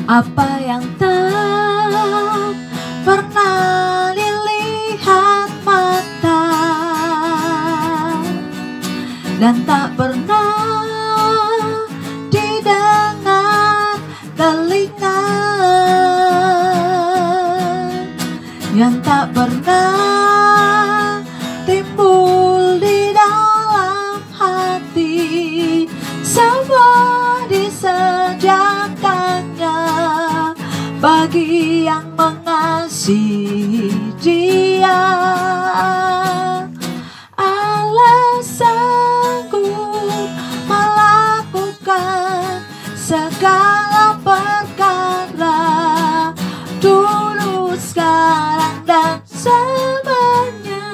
Apa yang tak pernah dilihat mata dan tak pernah didengar telinga, yang tak pernah timbul di dalam hati, semua disediakannya bagi yang mengasihi Dia. Allah sanggup melakukan segala perkara, dulu, sekarang, dan selamanya.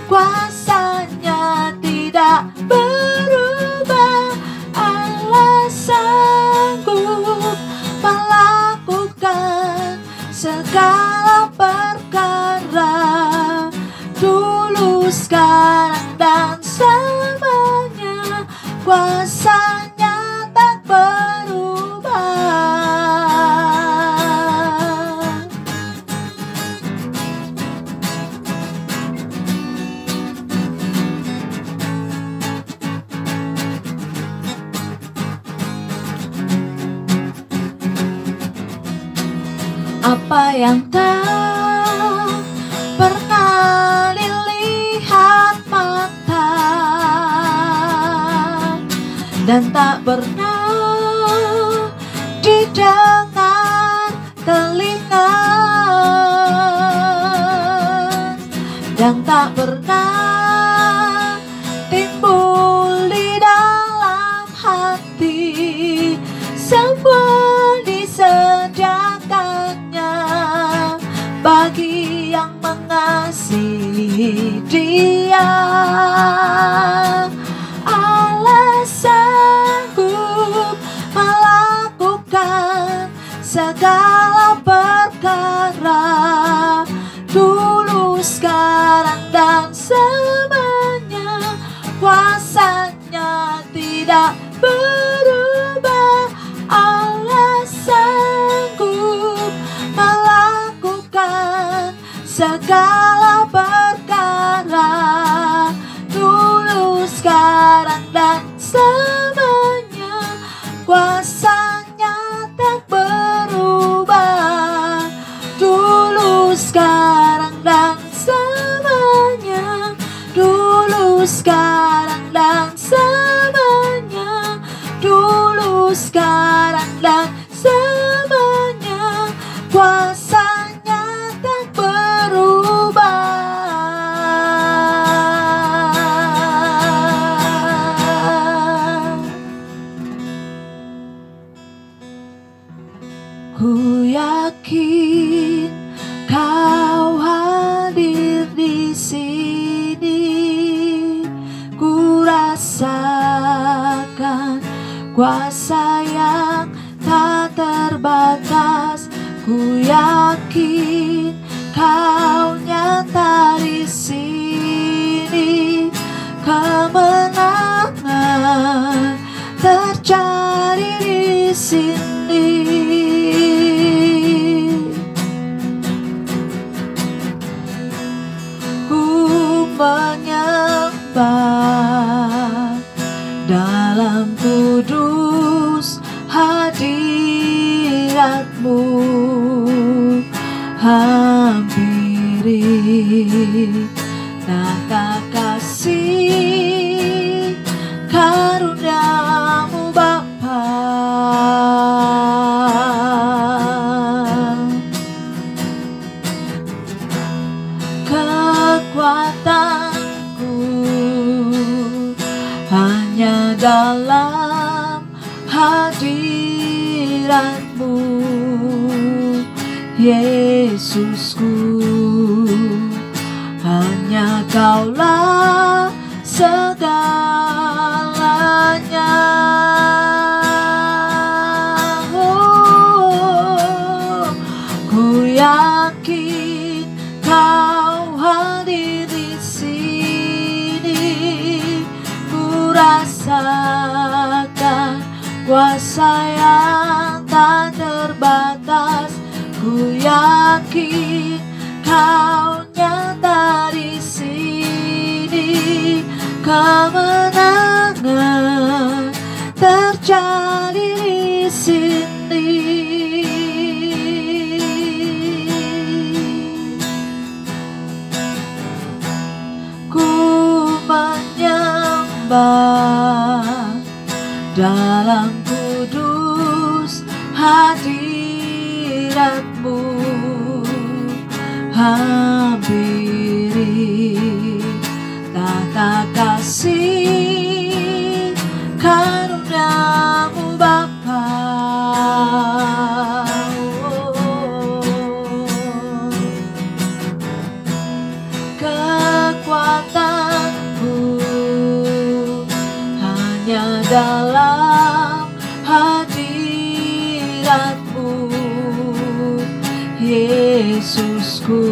Kuasanya tidak berubah. Allah sanggup melakukan segala perkara, dulu, sekarang, dan selamanya. Kuasanya tak berubah. Apa yang tak pernah dilihat mata dan tak pernah didengar telinga, yang tak pernah timbul di dalam hati, semua disediakannya bagi yang mengasihi Dia. Allah sanggup melakukan segala perkara, dulu, sekarang, dan selamanya. Kuasanya tidak berubah. Allah sanggup melakukan segala perkara, dulu, sekarang, dan selamanya. Kuasanya tak berubah, dulu, sekarang, dan selamanya. Dulu, sekarang, dan selamanya. Dulu, sekarang, dan selamanya. Kuasanya tak berubah. Ku yakin Kau hadir di sini, ku rasakan kuasa yang tak terbatas. Ku yakin Kau nyata di sini, kemenangan terjadi di sini. Ku menyembah dalam kudus hadirat-Mu, hampiri nakal kasih karunia-Mu Bapa. Kekuatanku hanya dalam hadirat-Mu, Yesusku. Hanya Kaulah segalanya. Ku yakin Kau hadir di sini, ku rasakan kuasa yang tak terbatas. yakin Kau nyata di sini, kemenangan terjadi di sini. Ku menyembah dalam kudus hadirat-Mu, hampiri tata kasih karunia-Mu Bapa. Kekuatanku hanya dalam hadirat-Mu, Yesusku.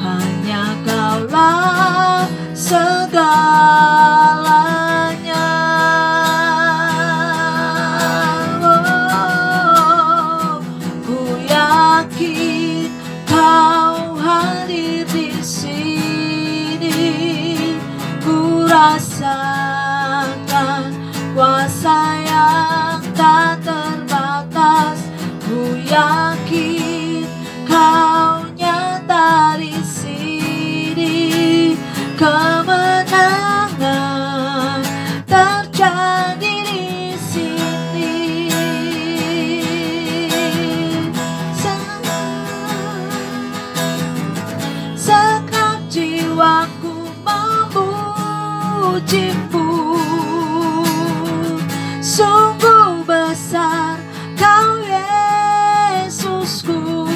Hanya Kaulah segalanya. Ku yakin Kau hadir di sini, ku rasakan kuasa yang tak terbatas. Ku yakin Kau nyata di sini, kemenangan terjadi di sini. Segenap jiwaku memuji-Mu, sungguh besar Kau Yesusku.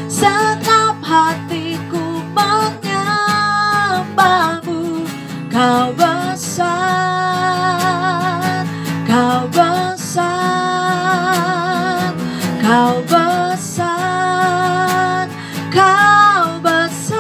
Segenap hatiku menyembah-Mu, Kau besar, Kau besar, Kau besar, Kau besar.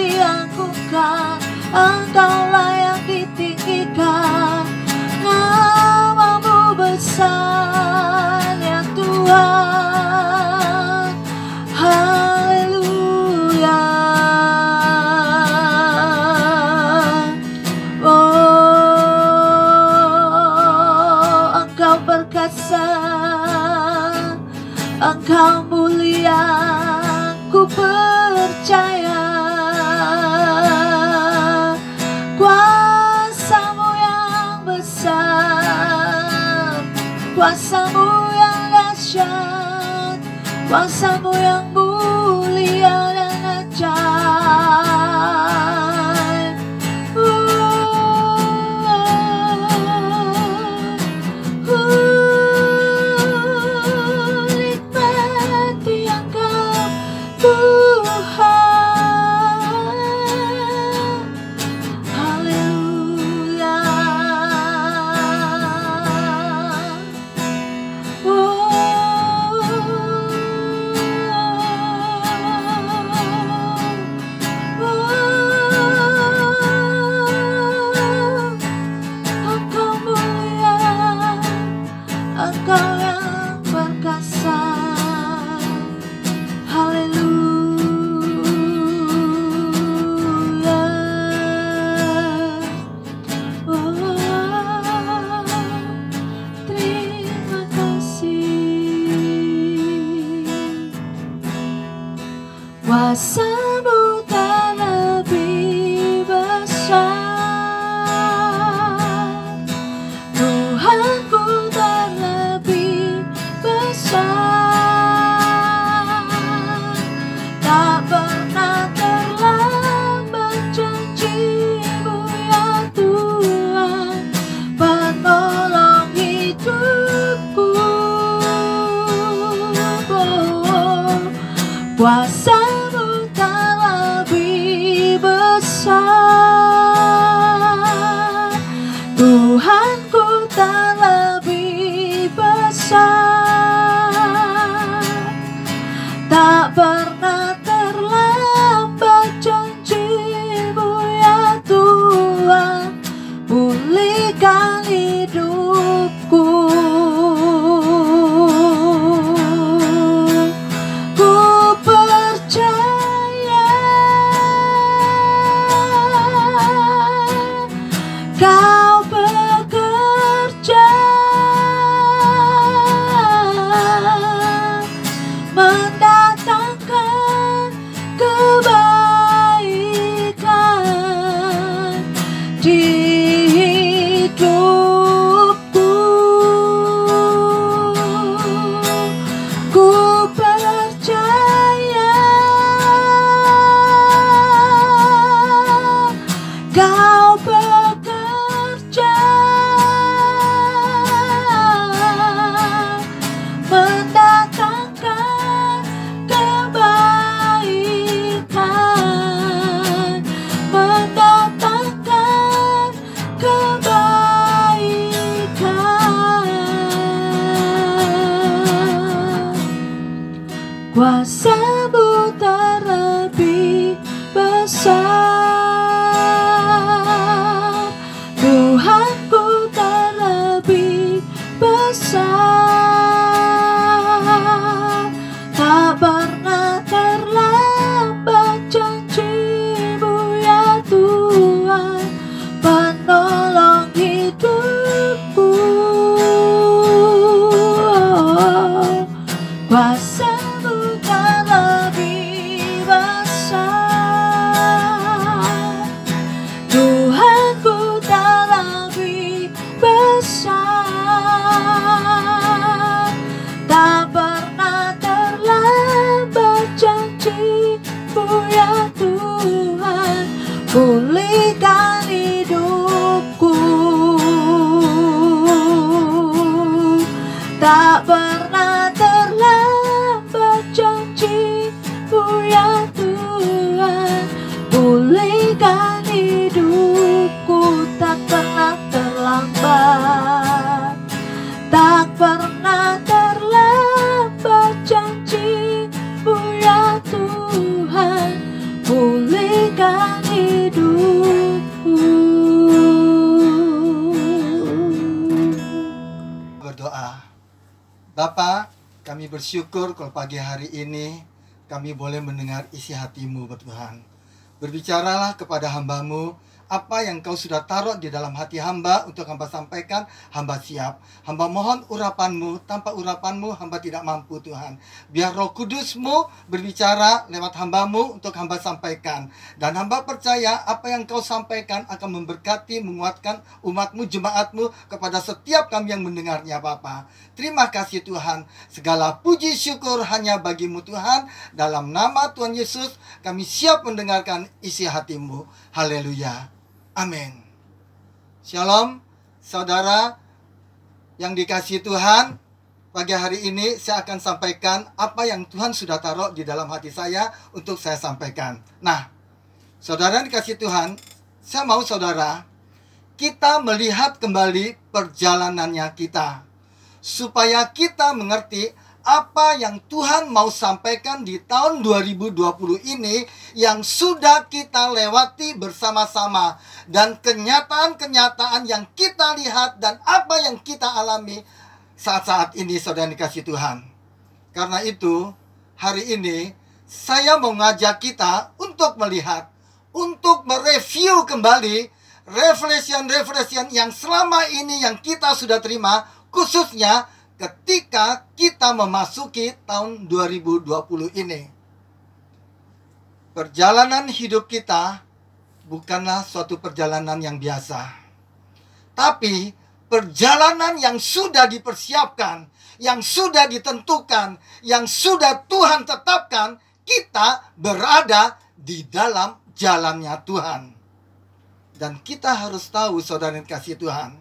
diagungkan, Engkaulah yang ditinggikan. Namamu besar ya Tuhan. Haleluya. Oh, Engkau perkasa, Engkau mulia, ku percaya. Kuasamu yang besar, kuasamu yang dahsyat, kuasamu yang mulia dan ajaib. Nikmati Engkau Tuhan. Haleluya. Engkau mulia, Engkau yang perkasa. Haleluya. Terima kasih. Kuasamu tak lebih besar, Tuhanku tak lebih besar. Tak pernah terlambat janji-Mu ya Tuhan, penolong hidupku. Kuasamu tak lebih besar, Tuhanku tak lebih besar. Tak pernah terlambat janji-Mu ya Tuhan, pulihkan hidupku. Ku percaya Kau bekerja mendatangkan kebaikan di hidupku. Ku percaya Kau bekerja mendatangkan kebaikan, mendatangkan kebaikan. Kuasamu terlebih besar, Tuhanku terlebih besar. Tak pernah terlambat janji-Mu ya Tuhan, penolong hidupku. Kuasamu tak lebih besar, Tuhanku tak lebih besar. Tak pernah terlambat janji-Mu ya Tuhan, pulihkan hidupku. Tak pernah terlambat janji-Mu ya Tuhan, pulihkan hidupku. Tak pernah terlambat, tak pernah terlambat janji-Mu ya Tuhan, pulihkan bersyukur kalau pagi hari ini kami boleh mendengar isi hati-Mu, Tuhan. Berbicaralah kepada hamba-Mu, apa yang Kau sudah taruh di dalam hati hamba untuk hamba sampaikan, hamba siap. Hamba mohon urapan-Mu, tanpa urapan-Mu hamba tidak mampu, Tuhan. Biar Roh Kudus-Mu berbicara lewat hamba-Mu untuk hamba sampaikan. Dan hamba percaya apa yang Kau sampaikan akan memberkati, menguatkan umat-Mu, jemaat-Mu, kepada setiap kami yang mendengarnya, Bapa. Terima kasih Tuhan. Segala puji syukur hanya bagi-Mu, Tuhan. Dalam nama Tuhan Yesus kami siap mendengarkan isi hati-Mu. Haleluya. Amin. Shalom, saudara yang dikasihi Tuhan. Pagi hari ini saya akan sampaikan apa yang Tuhan sudah taruh di dalam hati saya untuk saya sampaikan. Nah, saudara yang dikasihi Tuhan, saya mau saudara kita melihat kembali perjalanannya kita, supaya kita mengerti apa yang Tuhan mau sampaikan di tahun 2020 ini yang sudah kita lewati bersama-sama, dan kenyataan-kenyataan yang kita lihat dan apa yang kita alami saat-saat ini, saudara yang dikasihi Tuhan. Karena itu hari ini saya mau ngajak kita untuk melihat, untuk mereview kembali revelation yang selama ini yang kita sudah terima, khususnya ketika kita memasuki tahun 2020 ini. Perjalanan hidup kita bukanlah suatu perjalanan yang biasa, tapi perjalanan yang sudah dipersiapkan, yang sudah ditentukan, yang sudah Tuhan tetapkan. Kita berada di dalam jalannya Tuhan. Dan kita harus tahu, saudara yang kasih Tuhan,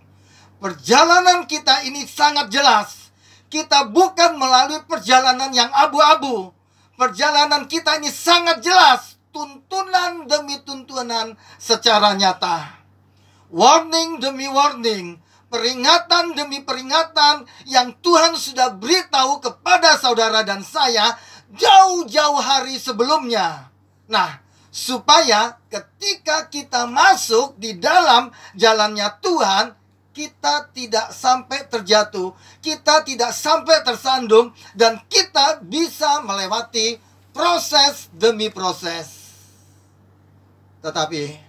perjalanan kita ini sangat jelas. Kita bukan melalui perjalanan yang abu-abu. Perjalanan kita ini sangat jelas, tuntunan demi tuntunan secara nyata. Warning demi warning, peringatan demi peringatan yang Tuhan sudah beritahu kepada saudara dan saya jauh-jauh hari sebelumnya. Nah, supaya ketika kita masuk di dalam jalannya Tuhan, kita tidak sampai terjatuh, kita tidak sampai tersandung, dan kita bisa melewati proses demi proses. Tetapi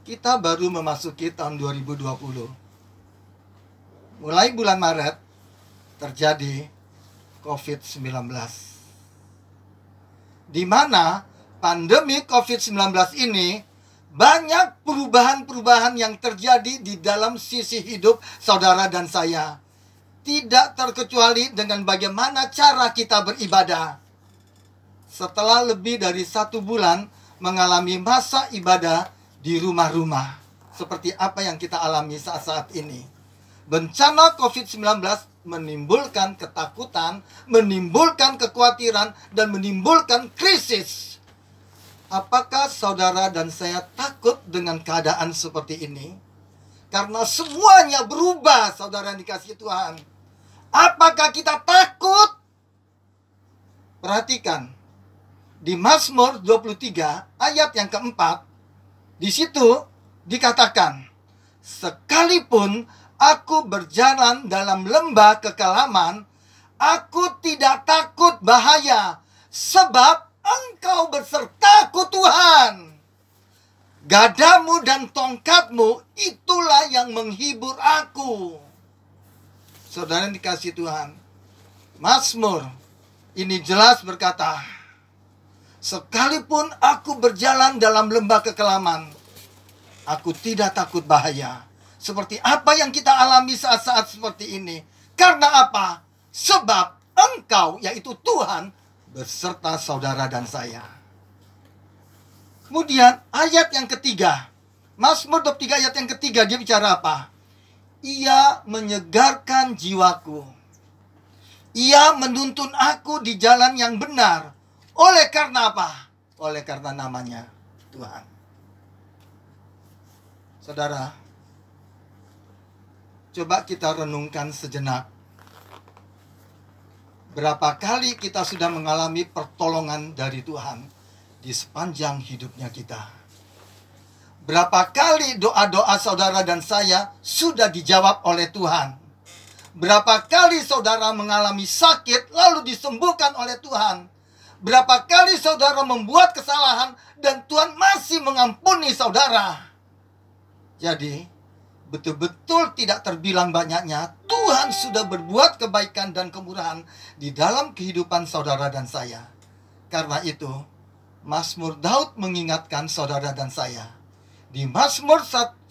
kita baru memasuki tahun 2020. Mulai bulan Maret terjadi COVID-19, di mana pandemi COVID-19 ini banyak perubahan-perubahan yang terjadi di dalam sisi hidup saudara dan saya. Tidak terkecuali dengan bagaimana cara kita beribadah. Setelah lebih dari 1 bulan mengalami masa ibadah di rumah-rumah, seperti apa yang kita alami saat-saat ini, bencana COVID-19 menimbulkan ketakutan, menimbulkan kekhawatiran, dan menimbulkan krisis. Apakah saudara dan saya takut dengan keadaan seperti ini? Karena semuanya berubah, saudara yang dikasihi Tuhan. Apakah kita takut? Perhatikan, di Mazmur 23 ayat yang keempat, di situ dikatakan, sekalipun aku berjalan dalam lembah kekelaman, aku tidak takut bahaya, sebab Engkau bersertaku, Tuhan. Gadamu dan tongkatmu itulah yang menghibur aku. Saudara yang dikasihi Tuhan, Mazmur ini jelas berkata, sekalipun aku berjalan dalam lembah kekelaman, aku tidak takut bahaya. Seperti apa yang kita alami saat-saat seperti ini. Karena apa? Sebab Engkau, yaitu Tuhan, beserta saudara dan saya. Kemudian ayat yang ketiga, Mazmur 23 ayat yang ketiga, dia bicara apa? Ia menyegarkan jiwaku. Ia menuntun aku di jalan yang benar. Oleh karena apa? Oleh karena namanya Tuhan. Saudara, coba kita renungkan sejenak. Berapa kali kita sudah mengalami pertolongan dari Tuhan di sepanjang hidupnya kita? Berapa kali doa-doa saudara dan saya sudah dijawab oleh Tuhan? Berapa kali saudara mengalami sakit lalu disembuhkan oleh Tuhan? Berapa kali saudara membuat kesalahan dan Tuhan masih mengampuni saudara? Jadi, betul-betul tidak terbilang banyaknya Tuhan sudah berbuat kebaikan dan kemurahan di dalam kehidupan saudara dan saya. Karena itu, Mazmur Daud mengingatkan saudara dan saya. Di Mazmur 103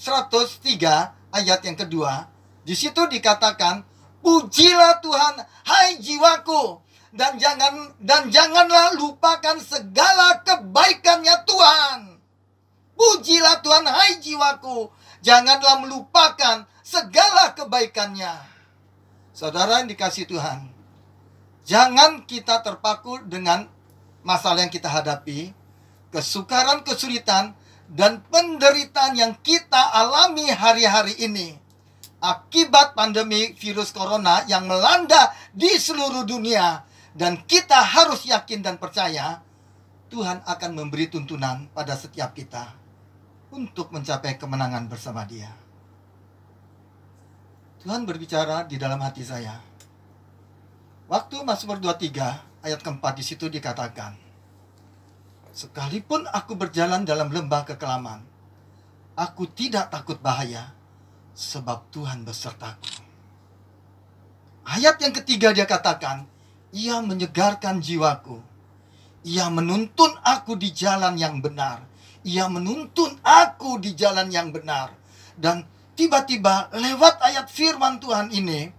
ayat yang kedua, di situ dikatakan, pujilah Tuhan, hai jiwaku, dan janganlah lupakan segala kebaikannya Tuhan. Pujilah Tuhan, hai jiwaku, janganlah melupakan segala kebaikannya. Saudara yang dikasihi Tuhan, jangan kita terpaku dengan masalah yang kita hadapi, kesukaran, kesulitan, dan penderitaan yang kita alami hari-hari ini akibat pandemi virus corona yang melanda di seluruh dunia. Dan kita harus yakin dan percaya Tuhan akan memberi tuntunan pada setiap kita untuk mencapai kemenangan bersama Dia. Tuhan berbicara di dalam hati saya. Waktu Mazmur 23 ayat keempat di situ dikatakan, sekalipun aku berjalan dalam lembah kekelaman, aku tidak takut bahaya, sebab Tuhan besertaku. Ayat yang ketiga dia katakan, Ia menyegarkan jiwaku. Ia menuntun aku di jalan yang benar. Ia menuntun aku di jalan yang benar. Dan tiba-tiba lewat ayat firman Tuhan ini,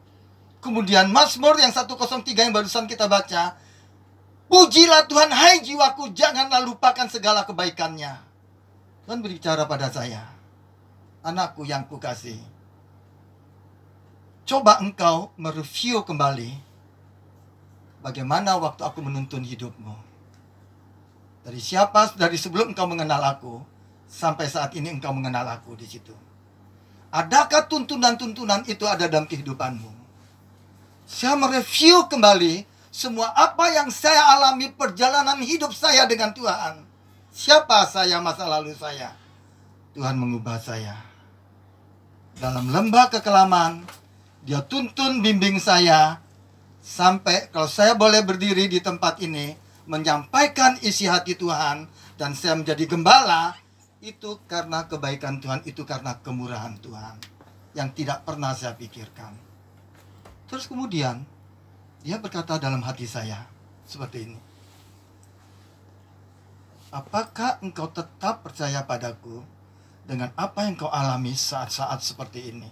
kemudian Mazmur yang 103 yang barusan kita baca, pujilah Tuhan, hai jiwaku, janganlah lupakan segala kebaikannya. Tuhan berbicara pada saya, anakku yang kukasih, coba engkau mereview kembali bagaimana waktu aku menuntun hidupmu. Dari sebelum engkau mengenal aku sampai saat ini engkau mengenal aku di situ. Adakah tuntunan-tuntunan itu ada dalam kehidupanmu? Saya mereview kembali semua apa yang saya alami perjalanan hidup saya dengan Tuhan. Siapa saya masa lalu saya? Tuhan mengubah saya. Dalam lembah kekelaman, Dia tuntun bimbing saya. Sampai kalau saya boleh berdiri di tempat ini menyampaikan isi hati Tuhan dan saya menjadi gembala, itu karena kebaikan Tuhan, itu karena kemurahan Tuhan yang tidak pernah saya pikirkan. Terus kemudian Dia berkata dalam hati saya seperti ini, apakah engkau tetap percaya padaku dengan apa yang kau alami saat-saat seperti ini?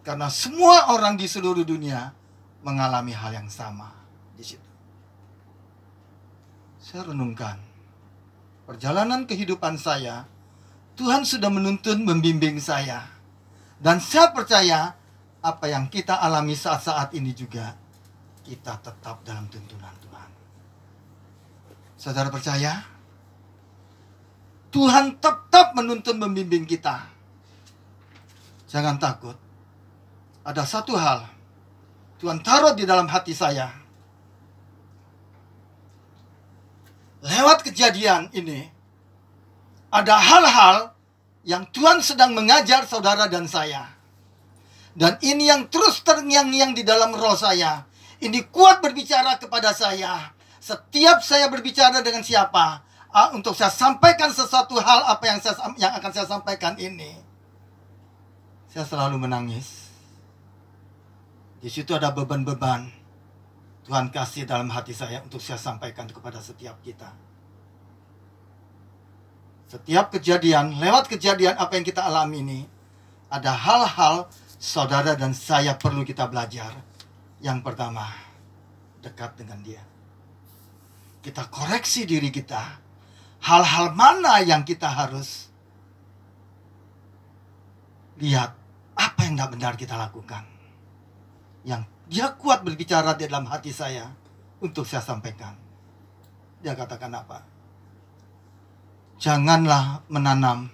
Karena semua orang di seluruh dunia mengalami hal yang sama di situ. Saya renungkan perjalanan kehidupan saya, Tuhan sudah menuntun, membimbing saya. Dan saya percaya apa yang kita alami saat-saat ini juga kita tetap dalam tuntunan Tuhan. Saudara percaya? Tuhan tetap menuntun, membimbing kita. Jangan takut. Ada satu hal Tuhan taruh di dalam hati saya. Lewat kejadian ini, ada hal-hal yang Tuhan sedang mengajar saudara dan saya. Dan ini yang terus terngiang-ngiang di dalam roh saya. Ini kuat berbicara kepada saya. Setiap saya berbicara dengan siapa, untuk saya sampaikan sesuatu hal apa yang akan saya sampaikan ini, saya selalu menangis. Di situ ada beban-beban Tuhan kasih dalam hati saya untuk saya sampaikan kepada setiap kita. Setiap kejadian, lewat kejadian apa yang kita alami ini, ada hal-hal saudara dan saya perlu kita belajar. Yang pertama, dekat dengan Dia. Kita koreksi diri kita. Hal-hal mana yang kita harus lihat, apa yang tidak benar kita lakukan. Yang Dia kuat berbicara di dalam hati saya untuk saya sampaikan. Dia katakan apa? Janganlah menanam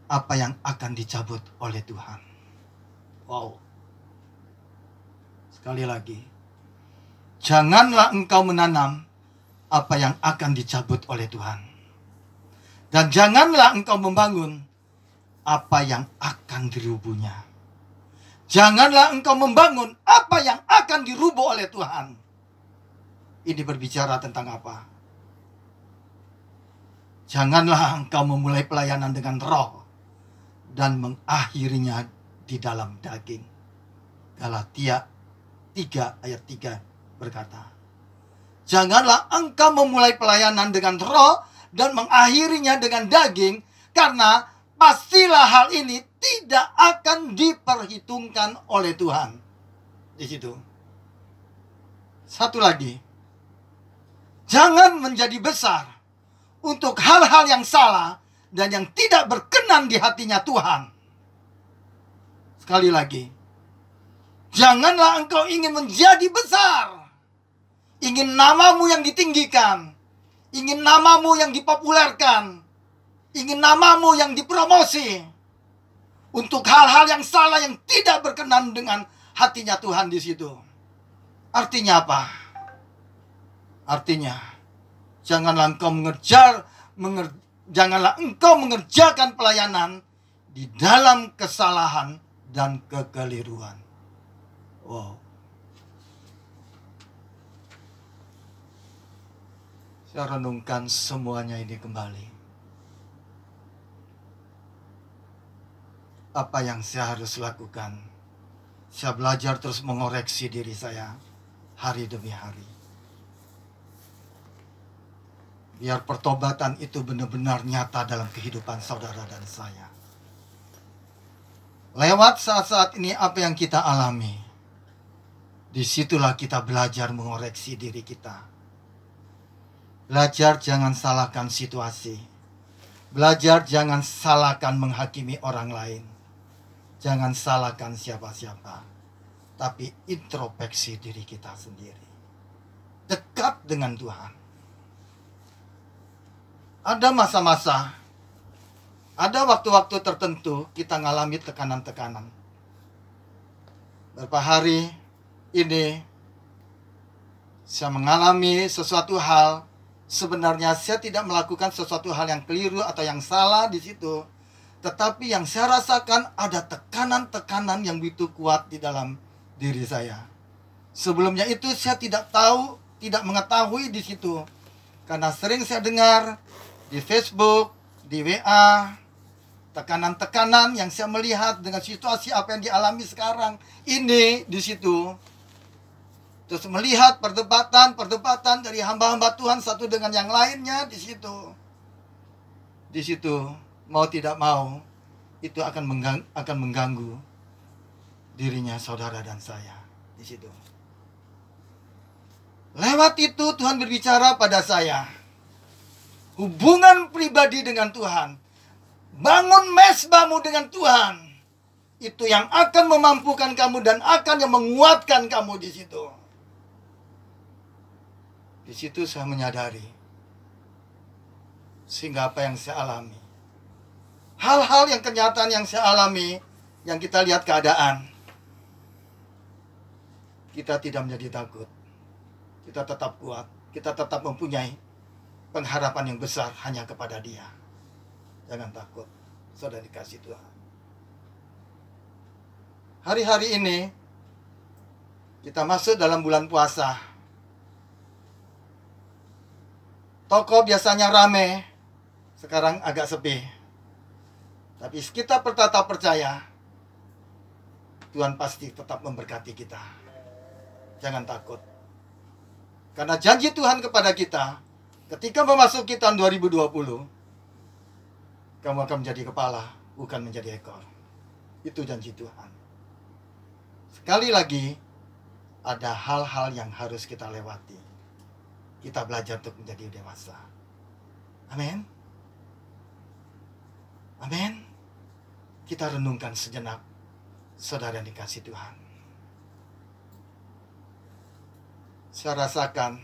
apa yang akan dicabut oleh Tuhan. Wow. Sekali lagi. Janganlah engkau menanam apa yang akan dicabut oleh Tuhan. Dan janganlah engkau membangun apa yang akan dirubuhnya. Janganlah engkau membangun apa yang akan dirubuh oleh Tuhan. Ini berbicara tentang apa? Janganlah engkau memulai pelayanan dengan roh dan mengakhirinya di dalam daging. Galatia 3 ayat 3 berkata, janganlah engkau memulai pelayanan dengan roh dan mengakhirinya dengan daging, karena pastilah hal ini tidak akan diperhitungkan oleh Tuhan. Di situ. Satu lagi. Jangan menjadi besar untuk hal-hal yang salah dan yang tidak berkenan di hatinya Tuhan. Sekali lagi. Janganlah engkau ingin menjadi besar. Ingin namamu yang ditinggikan. Ingin namamu yang dipopulerkan. Ingin namamu yang dipromosi. Untuk hal-hal yang salah yang tidak berkenan dengan hatinya Tuhan di situ. Artinya apa? Artinya, janganlah engkau mengerjakan pelayanan di dalam kesalahan dan kekeliruan. Wow. Saya renungkan semuanya ini kembali. Apa yang saya harus lakukan? Saya belajar terus mengoreksi diri saya hari demi hari. Biar pertobatan itu benar-benar nyata dalam kehidupan saudara dan saya. Lewat saat-saat ini apa yang kita alami, disitulah kita belajar mengoreksi diri kita. Belajar jangan salahkan situasi. Belajar jangan salahkan menghakimi orang lain. Jangan salahkan siapa-siapa. Tapi introspeksi diri kita sendiri. Dekat dengan Tuhan. Ada masa-masa, ada waktu-waktu tertentu kita ngalami tekanan-tekanan. Beberapa hari ini saya mengalami sesuatu hal. Sebenarnya saya tidak melakukan sesuatu hal yang keliru atau yang salah di situ. Tetapi yang saya rasakan ada tekanan-tekanan yang begitu kuat di dalam diri saya. Sebelumnya itu saya tidak tahu, tidak mengetahui di situ. Karena sering saya dengar di Facebook, di WA, tekanan-tekanan yang saya melihat dengan situasi apa yang dialami sekarang. Ini di situ. Terus melihat perdebatan dari hamba-hamba Tuhan satu dengan yang lainnya di situ. Di situ, mau tidak mau, itu akan mengganggu dirinya saudara dan saya di situ. Lewat itu Tuhan berbicara pada saya. Hubungan pribadi dengan Tuhan. Bangun mesbahmu dengan Tuhan. Itu yang akan memampukan kamu dan akan yang menguatkan kamu di situ. Di situ saya menyadari. Sehingga apa yang saya alami. Hal-hal yang kenyataan yang saya alami. Yang kita lihat keadaan. Kita tidak menjadi takut. Kita tetap kuat. Kita tetap mempunyai pengharapan yang besar hanya kepada Dia. Jangan takut. Saudara dikasih Tuhan. Hari-hari ini kita masuk dalam bulan puasa. Toko biasanya rame, sekarang agak sepi. Tapi kita tetap percaya, Tuhan pasti tetap memberkati kita. Jangan takut. Karena janji Tuhan kepada kita, ketika memasuki tahun 2020, kamu akan menjadi kepala, bukan menjadi ekor. Itu janji Tuhan. Sekali lagi, ada hal-hal yang harus kita lewati. Kita belajar untuk menjadi dewasa. Amin. Amin. Kita renungkan sejenak, saudara yang dikasih Tuhan. Saya rasakan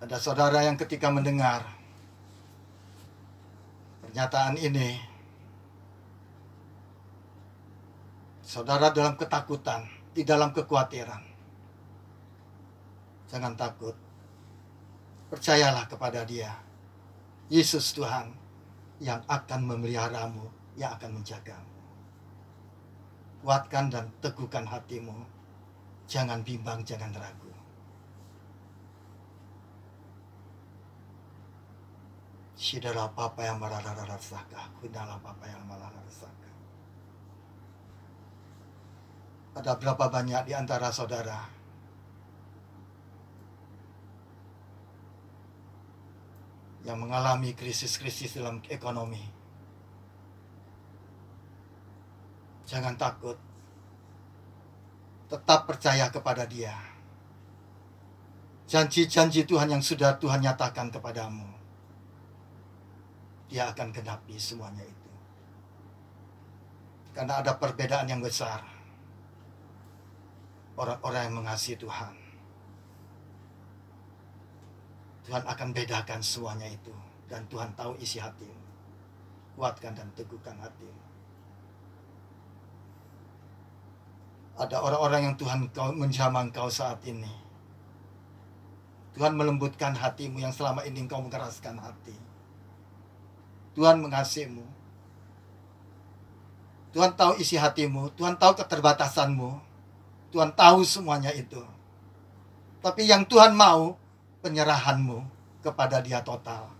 ada saudara yang ketika mendengar pernyataan ini, saudara dalam ketakutan, di dalam kekhawatiran. Jangan takut. Percayalah kepada Dia. Yesus Tuhan yang akan memeliharamu, yang akan menjagamu. Kuatkan dan teguhkan hatimu. Jangan bimbang, jangan ragu. Sidara papa yang marararasaka, kudala papa yang marararasaka. Ada berapa banyak di antara saudara yang mengalami krisis-krisis dalam ekonomi? Jangan takut. Tetap percaya kepada Dia. Janji-janji Tuhan yang sudah Tuhan nyatakan kepadamu, Dia akan genapi semuanya itu. Karena ada perbedaan yang besar. Orang-orang yang mengasihi Tuhan, Tuhan akan bedakan semuanya itu. Dan Tuhan tahu isi hatimu. Kuatkan dan teguhkan hatimu. Ada orang-orang yang Tuhan menjamah engkau saat ini. Tuhan melembutkan hatimu yang selama ini engkau mengeraskan hati. Tuhan mengasihimu. Tuhan tahu isi hatimu. Tuhan tahu keterbatasanmu. Tuhan tahu semuanya itu. Tapi yang Tuhan mau, penyerahanmu kepada Dia total.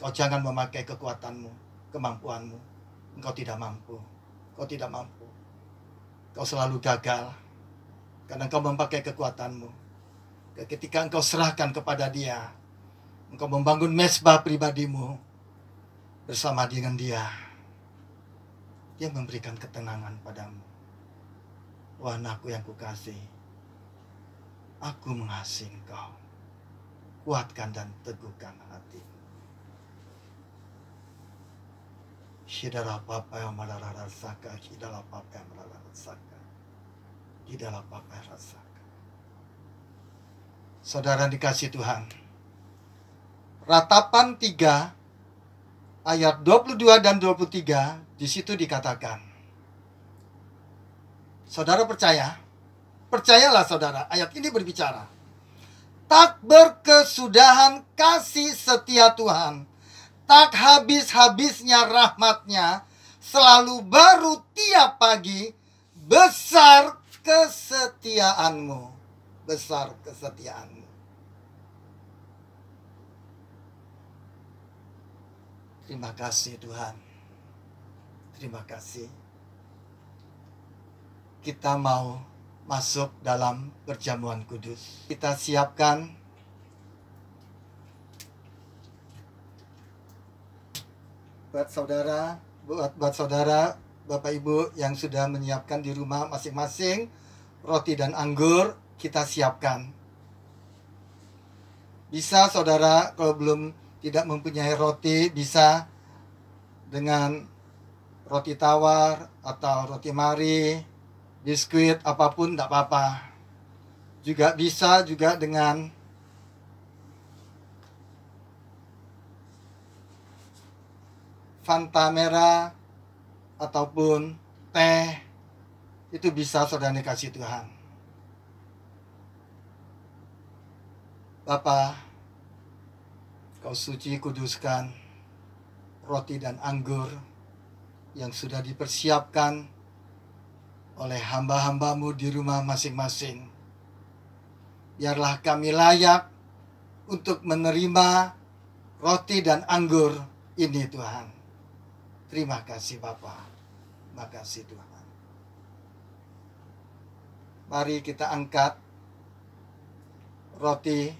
Kau jangan memakai kekuatanmu, kemampuanmu. Engkau tidak mampu. Kau tidak mampu. Kau selalu gagal. Karena engkau memakai kekuatanmu. Ketika engkau serahkan kepada Dia, engkau membangun mezbah pribadimu bersama dengan Dia. Dia memberikan ketenangan padamu. Wah, anakku yang kukasih, aku mengasihi engkau. Kuatkan dan teguhkan hatimu. Shidara papa yang marararasaka, shidara papa yang marararasaka, shidara papa yang rasaka. Saudara dikasih Tuhan, Ratapan 3 ayat 22 dan 23 di situ dikatakan. Saudara percaya? Percayalah saudara, ayat ini berbicara. Tak berkesudahan kasih setia Tuhan, tak habis-habisnya rahmat-Nya, selalu baru tiap pagi, besar kesetiaan-Mu. Besar kesetiaan-Mu. Terima kasih Tuhan. Terima kasih. Kita mau masuk dalam perjamuan kudus. Kita siapkan buat saudara, Bapak Ibu yang sudah menyiapkan di rumah masing-masing roti dan anggur, kita siapkan. Bisa saudara kalau belum tidak mempunyai roti, bisa dengan roti tawar atau roti mari, biskuit, apapun tidak apa-apa. Juga bisa juga dengan Fanta merah ataupun teh. Itu bisa saudara dikasih Tuhan. Bapa, Kau suci kuduskan roti dan anggur yang sudah dipersiapkan oleh hamba-hambamu di rumah masing-masing. Biarlah kami layak untuk menerima roti dan anggur ini Tuhan. Terima kasih Bapa. Terima kasih Tuhan. Mari kita angkat roti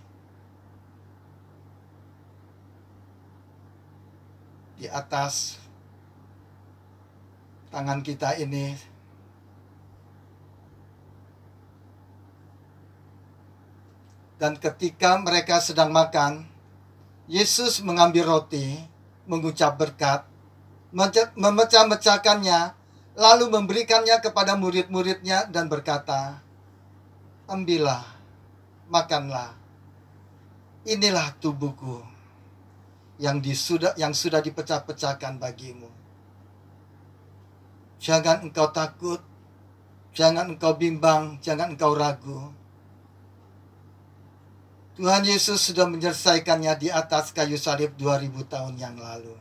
di atas tangan kita ini. Dan ketika mereka sedang makan, Yesus mengambil roti, mengucap berkat, memecah-mecahkannya, lalu memberikannya kepada murid-muridnya dan berkata, ambillah, makanlah. Inilah tubuhku yang sudah dipecah-pecahkan bagimu. Jangan engkau takut, jangan engkau bimbang, jangan engkau ragu. Tuhan Yesus sudah menyelesaikannya di atas kayu salib 2000 tahun yang lalu.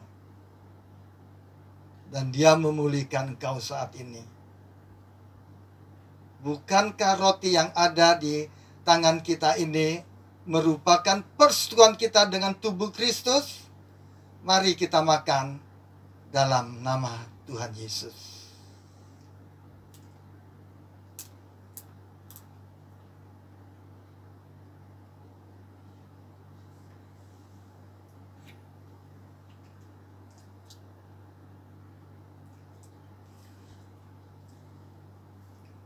Dan Dia memulihkan engkau saat ini. Bukankah roti yang ada di tangan kita ini merupakan persekutuan kita dengan tubuh Kristus? Mari kita makan dalam nama Tuhan Yesus.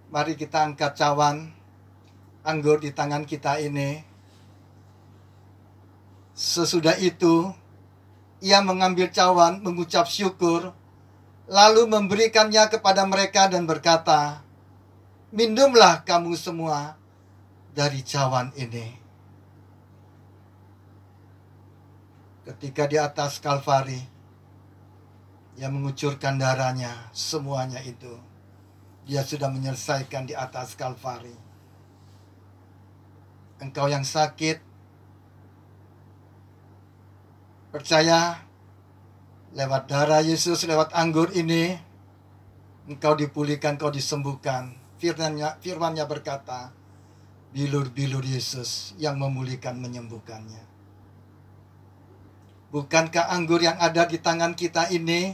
Mari kita angkat cawan anggur di tangan kita ini. Sesudah itu, ia mengambil cawan, mengucap syukur, lalu memberikannya kepada mereka dan berkata, "Minumlah kamu semua dari cawan ini." Ketika di atas Kalvari, ia mengucurkan darahnya, semuanya itu. Dia sudah menyelesaikan di atas Kalvari. Engkau yang sakit, percaya lewat darah Yesus, lewat anggur ini, engkau dipulihkan, engkau disembuhkan. Firman-Nya berkata, bilur-bilur Yesus yang memulihkan, menyembuhkannya. Bukankah anggur yang ada di tangan kita ini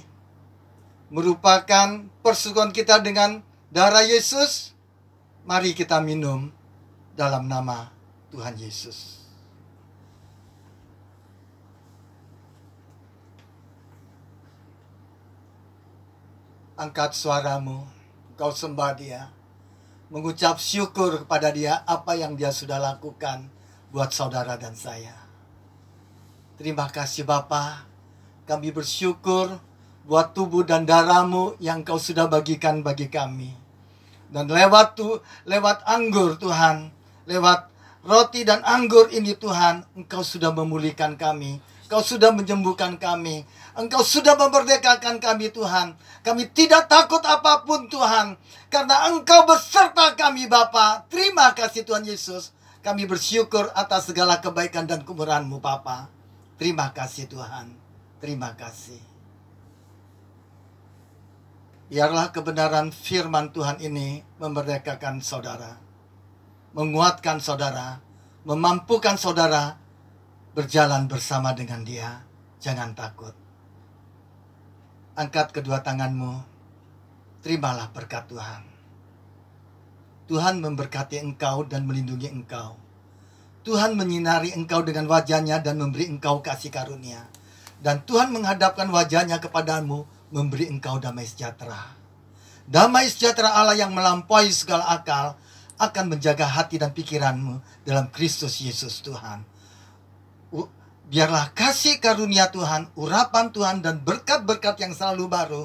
merupakan persekutuan kita dengan darah Yesus? Mari kita minum dalam nama Tuhan Yesus. Angkat suaramu, kau sembah Dia, mengucap syukur kepada Dia apa yang Dia sudah lakukan buat saudara dan saya. Terima kasih Bapa, kami bersyukur buat tubuh dan darah-Mu yang Kau sudah bagikan bagi kami. Dan lewat anggur Tuhan, lewat roti dan anggur ini Tuhan, Engkau sudah memulihkan kami. Engkau sudah menyembuhkan kami. Engkau sudah memerdekakan kami Tuhan. Kami tidak takut apapun Tuhan, karena Engkau beserta kami Bapa. Terima kasih Tuhan Yesus. Kami bersyukur atas segala kebaikan dan kemurahan-Mu Bapa. Terima kasih Tuhan. Terima kasih. Biarlah kebenaran firman Tuhan ini memerdekakan saudara, menguatkan saudara, memampukan saudara berjalan bersama dengan Dia. Jangan takut. Angkat kedua tanganmu, terimalah berkat Tuhan. Tuhan memberkati engkau dan melindungi engkau. Tuhan menyinari engkau dengan wajah-Nya dan memberi engkau kasih karunia. Dan Tuhan menghadapkan wajah-Nya kepadamu, memberi engkau damai sejahtera. Damai sejahtera Allah yang melampaui segala akal akan menjaga hati dan pikiranmu dalam Kristus Yesus Tuhan. Biarlah kasih karunia Tuhan, urapan Tuhan, dan berkat-berkat yang selalu baru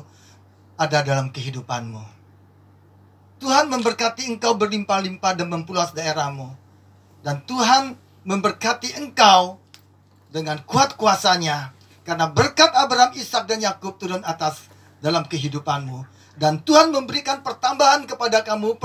ada dalam kehidupanmu. Tuhan memberkati engkau berlimpah-limpah dan mempulas daerahmu. Dan Tuhan memberkati engkau dengan kuat kuasa-Nya. Karena berkat Abraham, Ishak, dan Yakub turun atas dalam kehidupanmu. Dan Tuhan memberikan pertambahan kepada kamu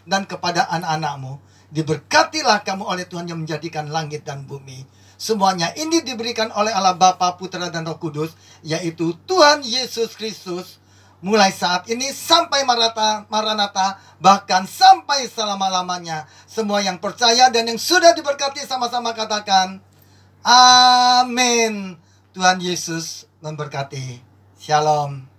dan kepada anak-anakmu. Diberkatilah kamu oleh Tuhan yang menjadikan langit dan bumi. Semuanya ini diberikan oleh Allah Bapa, Putra, dan Roh Kudus, yaitu Tuhan Yesus Kristus, mulai saat ini sampai Maranatha, bahkan sampai selama-lamanya. Semua yang percaya dan yang sudah diberkati sama-sama katakan, amin. Tuhan Yesus memberkati. Shalom.